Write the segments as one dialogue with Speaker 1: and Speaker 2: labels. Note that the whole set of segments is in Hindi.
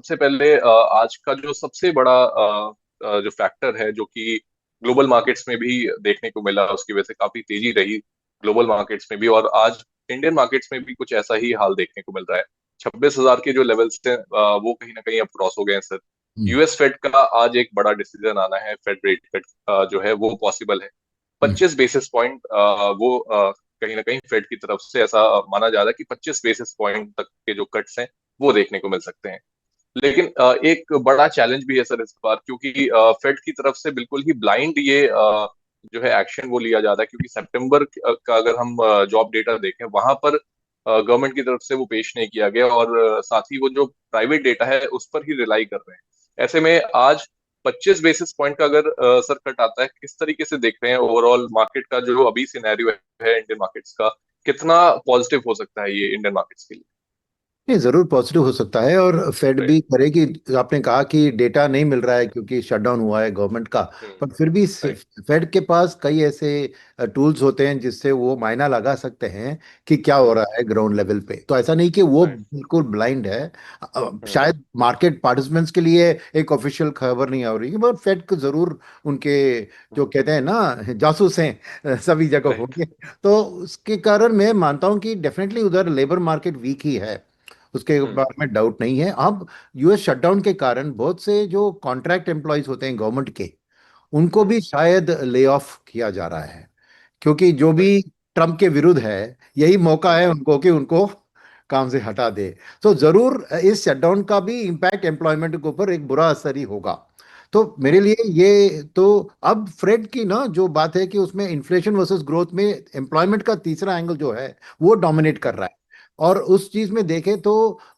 Speaker 1: सबसे पहले आज का जो सबसे बड़ा जो फैक्टर है जो कि ग्लोबल मार्केट्स में भी देखने को मिला, उसकी वजह से काफी तेजी रही ग्लोबल मार्केट्स में भी, और आज इंडियन मार्केट्स में भी कुछ ऐसा ही हाल देखने को मिल रहा है। 26,000 के जो लेवल्स थे वो कहीं ना कहीं अब क्रॉस हो गए हैं सर।
Speaker 2: हम्म,
Speaker 1: यूएस फेड का आज एक बड़ा डिसीजन आना है, फेड रेट कट जो है वो पॉसिबल है।
Speaker 2: हम्म,
Speaker 1: 25 बेसिस पॉइंट वो कहीं ना कहीं फेड की तरफ से ऐसा माना जा रहा है कि 25 बेसिस पॉइंट तक के जो कट्स हैं वो देखने को मिल सकते हैं। लेकिन एक बड़ा चैलेंज भी है सर इस बार, क्योंकि फेड की तरफ से बिल्कुल ही ब्लाइंड ये जो है एक्शन वो लिया जा रहा है, क्योंकि सितंबर का अगर हम जॉब डेटा देखें वहां पर गवर्नमेंट की तरफ से वो पेश नहीं किया गया, और साथ ही वो जो प्राइवेट डेटा है उस पर ही रिलाई कर रहे हैं। ऐसे में आज 25 बेसिस पॉइंट का अगर सर कट आता है, किस तरीके से देख रहे हैं ओवरऑल मार्केट का जो अभी सिनेरियो है इंडियन मार्केट्स का, कितना पॉजिटिव हो सकता है ये इंडियन मार्केट्स के लिए?
Speaker 2: नहीं, जरूर पॉजिटिव हो सकता है। और फेड
Speaker 1: राइट।
Speaker 2: भी करेगी। आपने कहा कि डेटा नहीं मिल रहा है क्योंकि शटडाउन हुआ है गवर्नमेंट का।
Speaker 1: हम्म।
Speaker 2: पर फिर भी
Speaker 1: राइट।
Speaker 2: फेड के पास कई ऐसे टूल्स होते हैं जिससे वो मायना लगा सकते हैं कि क्या हो
Speaker 1: हम्म।
Speaker 2: रहा है ग्राउंड लेवल पे। तो ऐसा नहीं कि वो
Speaker 1: राइट।
Speaker 2: बिल्कुल ब्लाइंड है।
Speaker 1: हम्म।
Speaker 2: शायद मार्केट पार्टिसिपेंट्स के लिए एक ऑफिशियल खबर नहीं आ रही है, पर फेड को जरूर उनके जो
Speaker 1: हम्म।
Speaker 2: कहते हैं ना जासूस हैं सभी जगह
Speaker 1: राइट।
Speaker 2: होंगे। तो उसके कारण मैं मानता हूँ कि डेफिनेटली उधर लेबर मार्केट वीक ही है। उसके
Speaker 1: हम्म।
Speaker 2: बारे में डाउट नहीं है। अब यूएस शटडाउन के कारण बहुत से जो कॉन्ट्रैक्ट एम्प्लॉयज होते हैं गवर्नमेंट के, उनको
Speaker 1: हम्म।
Speaker 2: भी शायद ले ऑफ किया जा रहा है। क्योंकि जो
Speaker 1: राइट।
Speaker 2: भी ट्रम्प के विरुद्ध है, यही मौका
Speaker 1: हम्म।
Speaker 2: है उनको कि उनको काम से हटा दे। तो जरूर इस शटडाउन का भी इम्पैक्ट एम्प्लॉयमेंट के ऊपर एक बुरा असर ही होगा। तो मेरे
Speaker 1: हम्म।
Speaker 2: लिए ये तो अब फ्रेड की ना जो बात है कि उसमें इन्फ्लेशन वर्सेस ग्रोथ में एम्प्लॉयमेंट का तीसरा एंगल जो है वो डोमिनेट कर रहा है। और उस चीज में देखें तो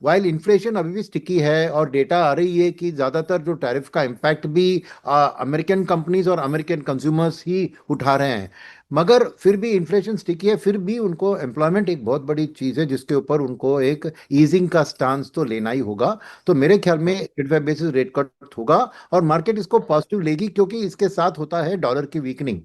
Speaker 2: वाइल इन्फ्लेशन अभी भी स्टिकी है और डेटा आ रही है कि ज्यादातर जो टैरिफ का इम्पैक्ट भी अमेरिकन कंपनीज और अमेरिकन कंज्यूमर्स ही उठा रहे हैं। मगर फिर भी इन्फ्लेशन स्टिकी है, फिर भी उनको एम्प्लॉयमेंट एक बहुत बड़ी चीज है जिसके ऊपर उनको एक ईजिंग का स्टांस तो लेना ही होगा। तो मेरे ख्याल में
Speaker 1: हम्म।
Speaker 2: 85 बेसिस रेट कट होगा और मार्केट इसको
Speaker 1: हम्म।
Speaker 2: पॉजिटिव लेगी, क्योंकि इसके साथ होता है डॉलर की वीकनिंग।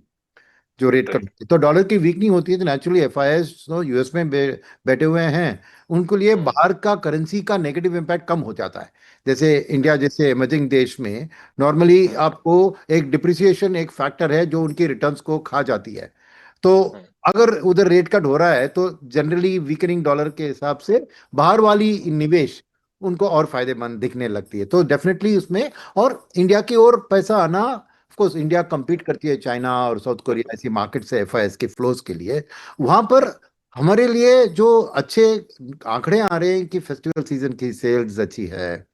Speaker 2: जो रेट कट
Speaker 1: राइट।
Speaker 2: होती है तो डॉलर की वीकनिंग होती है, तो नेचुरली एफआईएस तो यूएस में बैठे हुए हैं, उनको लिए
Speaker 1: हम्म।
Speaker 2: बाहर का करेंसी का नेगेटिव इम्पैक्ट कम हो जाता है। जैसे इंडिया
Speaker 1: राइट।
Speaker 2: जैसे इमर्जिंग देश में नॉर्मली
Speaker 1: हम्म।
Speaker 2: आपको एक डिप्रिसिएशन एक फैक्टर है जो उनकी रिटर्न्स को खा जाती है। तो
Speaker 1: हम्म।
Speaker 2: अगर उधर रेट कट हो रहा है तो जनरली वीकनिंग डॉलर के हिसाब से बाहर वाली निवेश उनको और फायदेमंद दिखने लगती है। तो डेफिनेटली उसमें और इंडिया की ओर पैसा आना, ऑफ कोर्स इंडिया compete करती है चाइना और साउथ कोरिया
Speaker 1: बिल्कुल।
Speaker 2: ऐसी मार्केट से एफआईएस के फ्लोज के लिए। वहां पर हमारे लिए जो अच्छे आंकड़े आ रहे हैं कि फेस्टिवल सीजन की सेल्स अच्छी है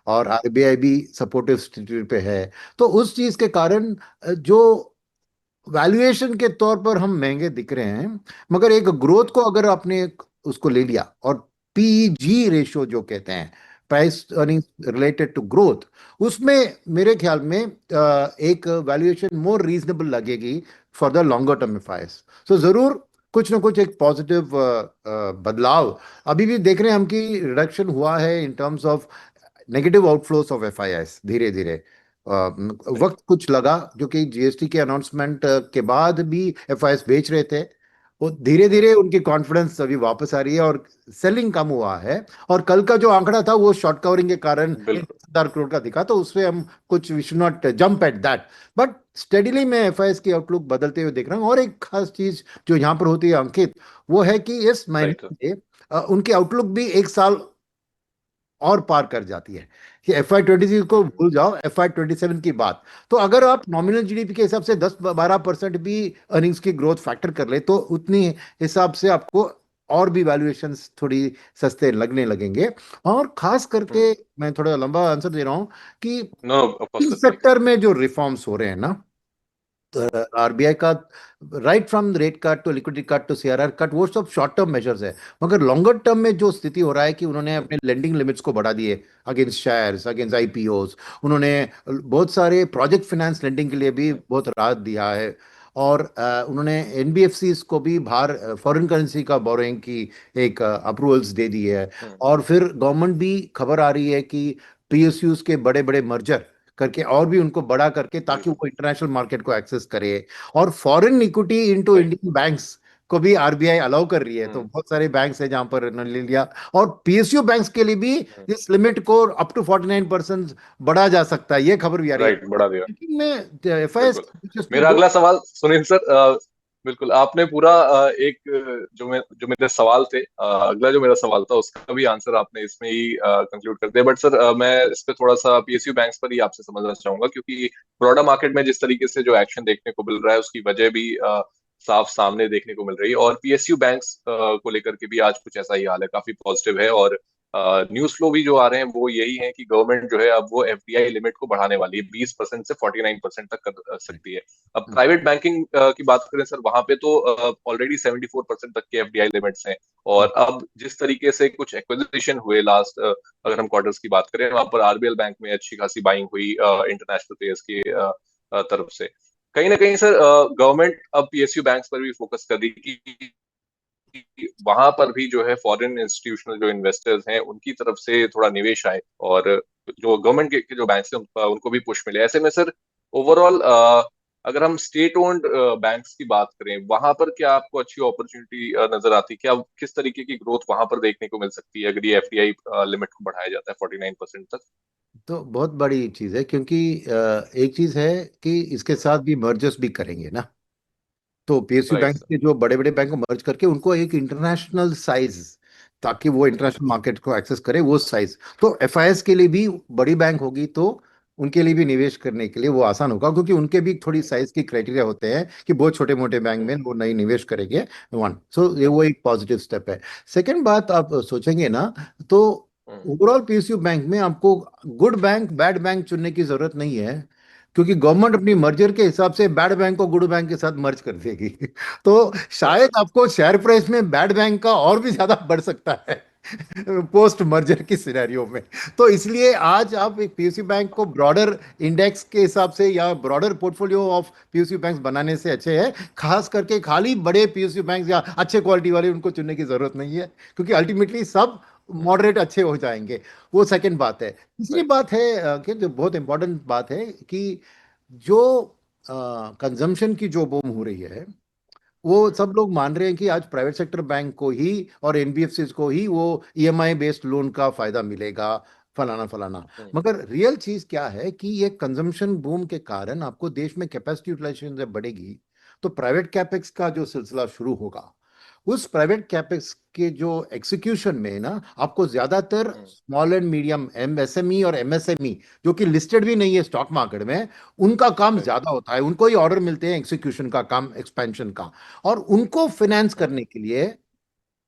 Speaker 2: और
Speaker 1: हम्म।
Speaker 2: आरबीआई भी सपोर्टिव स्थिति पे है। तो उस चीज के कारण जो वैल्यूएशन के तौर पर हम महंगे दिख रहे हैं, मगर एक ग्रोथ
Speaker 1: हम्म।
Speaker 2: को अगर आपने उसको ले लिया और पीजी रेशियो जो कहते हैं, price earning related to growth, उसमें मेरे ख्याल में एक वैल्यूएशन मोर रीजनेबल लगेगी for the longer term FIs. So जरूर कुछ ना कुछ एक पॉजिटिव बदलाव अभी भी देख रहे हैं हम कि रिडक्शन हुआ है in terms of negative outflows of FIS धीरे धीरे।
Speaker 1: राइट।
Speaker 2: वक्त कुछ लगा क्योंकि जीएसटी के अनाउंसमेंट के बाद भी एफआईएस बेच रहे थे। वो धीरे
Speaker 1: हम्म।
Speaker 2: धीरे उनकी कॉन्फिडेंस अभी वापस आ रही है और सेलिंग कम हुआ है। और कल का जो आंकड़ा था वो शॉर्ट कवरिंग के कारण
Speaker 1: बिल्कुल।
Speaker 2: 10,000 करोड़ का दिखा, तो उससे हम कुछ we should not jump at that. But steadily मैं एफआईएस की आउटलुक बदलते हुए देख रहा हूँ। और एक खास चीज जो यहाँ पर होती है अंकित, वो है कि इस महीने
Speaker 1: राइट।
Speaker 2: से उनकी आउटलुक भी एक साल और पार कर जाती है। कि FY 2026 को
Speaker 1: हम्म।
Speaker 2: भूल जाओ, FY 2027 की बात। तो अगर आप नॉमिनल जीडीपी के हिसाब से 10-12% भी अर्निंग्स की ग्रोथ फैक्टर कर ले तो उतनी हिसाब से आपको और भी वैल्यूएशंस थोड़ी सस्ते लगने लगेंगे। और खास करके
Speaker 1: हम्म।
Speaker 2: मैं थोड़ा लंबा आंसर दे रहा हूं कि
Speaker 1: no, of course sir, please.
Speaker 2: Sector में जो रिफॉर्म्स हो रहे हैं ना, आरबीआई का right from rate cut to liquidity cut to CRR cut, वो सब शॉर्ट टर्म मेजर्स है। मगर लॉन्गर टर्म में जो स्थिति हो रहा है कि उन्होंने अपने लेंडिंग लिमिट्स को बढ़ा दिए अगेंस्ट शेयर्स अगेंस्ट आईपीओस। उन्होंने बहुत सारे प्रोजेक्ट फाइनेंस लेंडिंग के लिए भी बहुत राहत दिया है। और उन्होंने एनबीएफसीज को भी बाहर फॉरेन करेंसी का बोरोइंग की एक अप्रूवल्स दे दी है।
Speaker 1: हम्म।
Speaker 2: और फिर गवर्नमेंट भी खबर आ रही है कि पीएसयूज के बड़े बड़े मर्जर करके और भी उनको बड़ा करके ताकि
Speaker 1: बिल्कुल।
Speaker 2: वो इंटरनेशनल मार्केट को एक्सेस करे। और foreign equity into
Speaker 1: right.
Speaker 2: Indian banks को भी आरबीआई अलाउ कर रही है, तो
Speaker 1: हम्म।
Speaker 2: बहुत सारे बैंक्स हैं जहां पर इन्होंने ले लिया। और पीएसयू बैंक्स के लिए भी
Speaker 1: हम्म।
Speaker 2: इस लिमिट को अप टू 49% बढ़ा जा सकता है, ये खबर भी आ रही है।
Speaker 1: राइट, बढ़ा दिया।
Speaker 2: लेकिन मैं एफआईएस
Speaker 1: बिल्कुल।
Speaker 2: दिलचस्पी
Speaker 1: मेरा
Speaker 2: दो।
Speaker 1: अगला सवाल सुनील सर, बिल्कुल आपने पूरा एक जो मेरे सवाल थे, अगला जो मेरा सवाल था उसका भी आंसर आपने इसमें ही कंक्लूड कर दिया। बट सर, मैं इस पे थोड़ा सा पीएसयू बैंक्स पर ही आपसे समझना चाहूंगा, क्योंकि ब्रॉडर मार्केट में जिस तरीके से जो एक्शन देखने को मिल रहा है उसकी वजह भी साफ सामने देखने को मिल रही है। और पीएसयू बैंक्स को लेकर के भी आज कुछ ऐसा ही हाल है, काफी पॉजिटिव है। और न्यूज फ्लो भी जो आ रहे हैं वो यही है कि गवर्नमेंट जो है अब वो एफडीआई लिमिट को बढ़ाने वाली है, 20% से 49% तक कर सकती है। अब प्राइवेट बैंकिंग की बात करें सर, वहां पे तो ऑलरेडी 74% तक के एफडीआई लिमिट्स हैं। और अब जिस तरीके से कुछ एक्विजिशन हुए लास्ट, अगर हम क्वार्टर्स की बात करें, वहां पर आरबीएल बैंक में अच्छी खासी बाइंग हुई इंटरनेशनल प्लेयर्स की तरफ से। कहीं ना कहीं सर, गवर्नमेंट अब पीएसयू बैंक्स पर भी फोकस कर रही कि वहां पर भी जो है फॉरेन इंस्टीट्यूशनल जो इन्वेस्टर्स हैं उनकी तरफ से थोड़ा निवेश आए, और जो गवर्नमेंट के जो बैंक्स हैं उनको भी पुश मिले। ऐसे में सर, ओवरऑल अगर हम स्टेट ओन्ड बैंक्स की बात करें, वहां पर क्या आपको अच्छी अपॉर्चुनिटी नजर आती है? क्या किस तरीके की ग्रोथ वहां पर देखने को मिल सकती है अगर ये एफडीआई लिमिट को बढ़ाया जाता है 49% तक?
Speaker 2: तो बहुत बड़ी चीज है, क्योंकि एक चीज है कि इसके साथ भी मर्जर्स भी करेंगे ना। तो पीएसयू
Speaker 1: राइट
Speaker 2: बैंक
Speaker 1: सर।
Speaker 2: के जो बड़े बड़े बैंक को मर्ज करके उनको एक इंटरनेशनल साइज, ताकि वो
Speaker 1: हम्म।
Speaker 2: इंटरनेशनल मार्केट को एक्सेस करे वो साइज। तो एफआईएस के लिए भी बड़ी बैंक होगी, तो उनके लिए भी निवेश करने के लिए वो आसान होगा, क्योंकि उनके भी थोड़ी साइज की क्राइटेरिया होते हैं कि बहुत छोटे मोटे बैंक में
Speaker 1: हम्म।
Speaker 2: वो नहीं निवेश करेंगे। वन, सो ये वो एक पॉजिटिव स्टेप है। सेकेंड बात आप सोचेंगे ना, तो
Speaker 1: हम्म।
Speaker 2: ओवरऑल पीएसयू बैंक में आपको गुड बैंक बैड बैंक चुनने की जरूरत नहीं है, क्योंकि गवर्नमेंट अपनी मर्जर के हिसाब से बैड बैंक को गुड बैंक के साथ मर्ज कर देगी। तो शायद
Speaker 1: राइट।
Speaker 2: आपको शेयर प्राइस में बैड बैंक का और भी ज्यादा बढ़ सकता है पोस्ट मर्जर की सिनेरियो में। तो इसलिए आज आप एक पीएसयू बैंक को ब्रॉडर इंडेक्स के हिसाब से या broader portfolio of PSU bank बनाने से अच्छे है। खास करके खाली बड़े पीएसयू बैंक या अच्छे क्वालिटी वाले उनको चुनने की जरूरत नहीं है, क्योंकि अल्टीमेटली सब मॉडरेट अच्छे हो जाएंगे। वो सेकंड बात है। तीसरी
Speaker 1: राइट।
Speaker 2: बात है कि जो बहुत इंपॉर्टेंट बात है कि जो कंजम्पशन की जो बूम हो रही है, वो सब लोग मान रहे हैं कि आज प्राइवेट सेक्टर बैंक को ही और एनबीएफसी को ही वो ईएमआई बेस्ड लोन का फायदा मिलेगा, फलाना फलाना। मगर रियल चीज क्या है कि ये कंजम्पशन बूम के कारण आपको देश में कैपेसिटी यूटिलाइजेशन जब बढ़ेगी, तो प्राइवेट कैपेक्स का जो सिलसिला शुरू होगा, उस प्राइवेट कैपेक्स के जो एग्जीक्यूशन में ना आपको ज्यादातर स्मॉल एंड मीडियम एमएसएमई और एमएसएमई, जो कि लिस्टेड भी नहीं है स्टॉक मार्केट में, उनका काम
Speaker 1: राइट।
Speaker 2: ज्यादा होता है। उनको ही ऑर्डर मिलते हैं एग्जीक्यूशन का काम, एक्सपेंशन का। और उनको फाइनेंस करने के लिए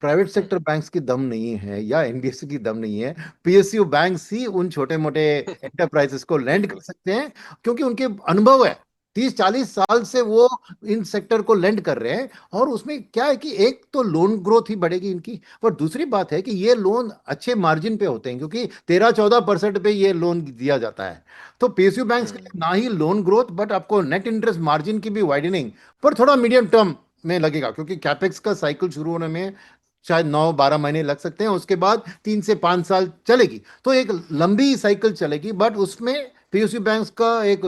Speaker 2: प्राइवेट सेक्टर बैंक्स की दम नहीं है या एनबीएफसी की दम नहीं है। पीएसयू बैंक्स ही उन छोटे मोटे एंटरप्राइजेस को लैंड कर
Speaker 1: बिल्कुल।
Speaker 2: सकते हैं, क्योंकि उनके अनुभव है। 30-40 साल से वो इन सेक्टर को लेंड कर रहे हैं। और उसमें क्या है कि एक तो लोन ग्रोथ ही बढ़ेगी इनकी, और दूसरी बात है कि ये लोन अच्छे मार्जिन पे होते हैं, क्योंकि 13-14% पे ये लोन दिया जाता है। तो पीएसयू बैंक्स के लिए ना ही लोन ग्रोथ, बट आपको नेट इंटरेस्ट मार्जिन की भी वाइडनिंग पर थोड़ा मीडियम टर्म में लगेगा, क्योंकि कैपेक्स का साइकिल शुरू होने में शायद 9-12 महीने लग सकते हैं, उसके बाद 3 से 5 साल चलेगी। तो एक लंबी साइकिल चलेगी, बट उसमें पीएसयू बैंक्स का एक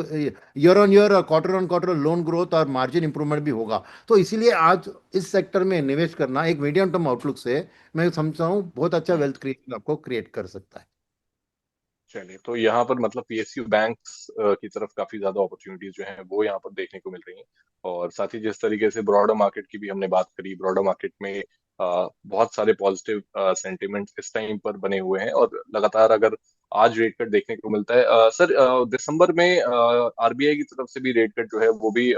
Speaker 2: ईयर ऑन ईयर और quarter on quarter loan growth और मार्जिन इंप्रूवमेंट भी होगा। तो इसीलिए आज इस सेक्टर में निवेश करना एक मीडियम टर्म आउटलुक से मैं समझता हूँ बहुत अच्छा वेल्थ क्रिएशन आपको क्रिएट कर सकता है।
Speaker 1: चलिए, तो यहाँ पर मतलब पीएसयू बैंक्स की तरफ काफी ज्यादा अपॉर्चुनिटीज जो हैं वो यहाँ पर देखने को मिल रही हैं। और साथ ही जिस तरीके से ब्रॉडर मार्केट की भी हमने बात करी, ब्रॉडर मार्केट में बहुत सारे पॉजिटिव सेंटिमेंट्स इस टाइम पर बने हुए हैं। और लगातार अगर आज रेट कट देखने को मिलता है, सर दिसंबर में आरबीआई की तरफ से भी रेट कट जो है वो भी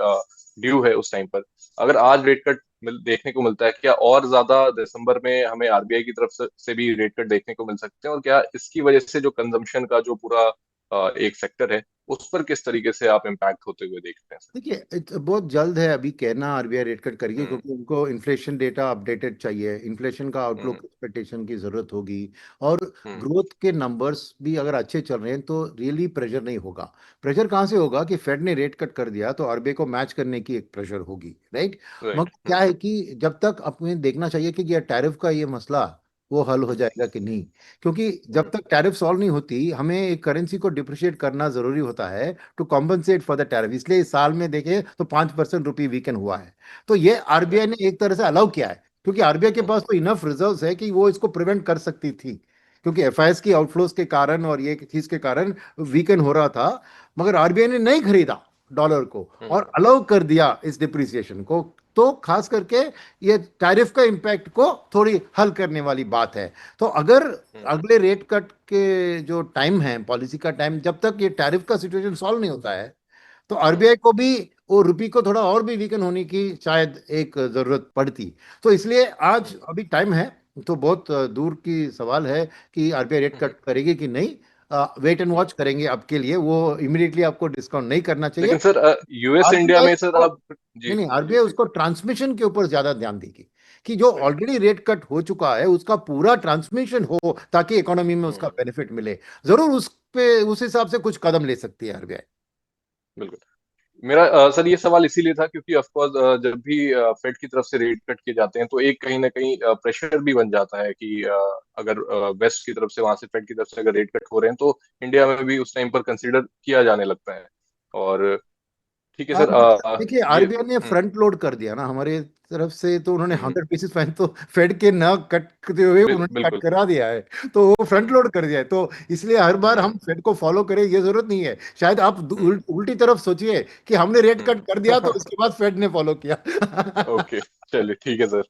Speaker 1: ड्यू है उस टाइम पर। अगर आज रेट कट देखने को मिलता है, क्या और ज्यादा दिसंबर में हमें आरबीआई की तरफ से भी रेट कट देखने को मिल सकते हैं? और क्या इसकी वजह से जो कंजम्पशन का जो पूरा एक सेक्टर है उस पर किस तरीके से आप इम्पैक्ट होते हुए देखते हैं सर?
Speaker 2: देखिए, बहुत जल्द है अभी कहना आरबीआई रेट कट करेगी,
Speaker 1: हम्म।
Speaker 2: क्योंकि उनको इन्फ्लेशन डेटा अपडेटेड चाहिए, इन्फ्लेशन का
Speaker 1: हम्म।
Speaker 2: आउटलुक एक्सपेक्टेशन की जरूरत होगी। और
Speaker 1: हम्म।
Speaker 2: ग्रोथ के नंबर्स भी अगर अच्छे चल रहे हैं तो रियली प्रेशर नहीं होगा। प्रेशर कहाँ से होगा कि फेड ने रेट कट कर दिया तो आरबीआई को मैच करने की एक प्रेशर होगी, राइट।
Speaker 1: राइट।
Speaker 2: मगर क्या है कि जब तक अपने देखना चाहिए कि ये टैरिफ का ये मसला वो हल हो जाएगा कि नहीं। क्योंकि जब
Speaker 1: हम्म,
Speaker 2: तक टैरिफ सॉल्व नहीं होती, हमें एक करेंसी को डिप्रिशिएट करना जरूरी होता है to compensate for the tariff. इसलिए इस साल में देखें तो 5% रुपी वीकन हुआ है। तो ये आरबीआई ने एक तरह से अलाउ किया है, क्योंकि आरबीआई के पास तो इनफ रिजर्व्स है कि वो इसको प्रिवेंट कर सकती थी, क्योंकि एफआईएस की आउटफ्लोज के कारण और ये चीज के कारण वीकन हो रहा था। मगर आरबीआई ने नहीं खरीदा डॉलर को
Speaker 1: हम्म,
Speaker 2: और अलाउ कर दिया इस डिप्रिसिएशन को। तो खास करके ये टैरिफ का इम्पैक्ट को थोड़ी हल करने वाली बात है। तो अगर
Speaker 1: हम्म,
Speaker 2: अगले रेट कट के जो टाइम है, पॉलिसी का टाइम, जब तक ये टैरिफ का सिचुएशन सॉल्व नहीं होता है, तो
Speaker 1: हम्म,
Speaker 2: आरबीआई को भी वो रुपी को थोड़ा और भी वीकन होने की शायद एक जरूरत पड़ती। तो इसलिए आज
Speaker 1: हम्म,
Speaker 2: अभी टाइम है। तो बहुत दूर की सवाल है कि आरबीआई रेट
Speaker 1: हम्म।
Speaker 2: कट करेगी कि नहीं। वेट एंड वॉच करेंगे अब के लिए, वो इमीडिएटली आपको डिस्काउंट नहीं करना चाहिए।
Speaker 1: लेकिन सर यूएस इंडिया
Speaker 2: आरबीआई
Speaker 1: में सर
Speaker 2: उसको,
Speaker 1: आप।
Speaker 2: नहीं
Speaker 1: जी
Speaker 2: नहीं,
Speaker 1: जी
Speaker 2: आरबीआई
Speaker 1: जी।
Speaker 2: उसको ट्रांसमिशन के ऊपर ज्यादा ध्यान देगी, कि जो
Speaker 1: बिल्कुल।
Speaker 2: ऑलरेडी रेट कट हो चुका है उसका पूरा ट्रांसमिशन हो, ताकि इकोनॉमी में उसका
Speaker 1: हम्म,
Speaker 2: बेनिफिट मिले। जरूर उस पे उस हिसाब से कुछ कदम ले सकती है आरबीआई।
Speaker 1: बिल्कुल। मेरा सर ये सवाल इसीलिए था क्योंकि ऑफ कोर्स जब भी फेड की तरफ से रेट कट किए जाते हैं तो एक कहीं ना कहीं प्रेशर भी बन जाता है कि अगर वेस्ट की तरफ से, वहां से फेड की तरफ से अगर रेट कट हो रहे हैं तो इंडिया में भी उस टाइम पर कंसिडर किया जाने लगता है। और ठीक है सर।
Speaker 2: देखिए,
Speaker 1: ये
Speaker 2: आरबीआई ने फ्रंट लोड कर दिया ना हमारे तरफ से, तो उन्होंने
Speaker 1: हम्म,
Speaker 2: 100 बेसिस पॉइंट तो फेड के ना कट करते हुए उन्होंने कट
Speaker 1: बिल्कुल।
Speaker 2: करा दिया है। तो वो फ्रंट
Speaker 1: हम्म,
Speaker 2: लोड कर दिया है। तो इसलिए हर बार
Speaker 1: हम्म,
Speaker 2: हम फेड को फॉलो करें ये जरूरत नहीं है। शायद आप
Speaker 1: हम्म,
Speaker 2: उल्टी तरफ सोचिए कि हमने रेट कट कर दिया तो
Speaker 1: हम्म।
Speaker 2: उसके बाद फेड ने फॉलो किया।
Speaker 1: ओके, चलिए ठीक है सर।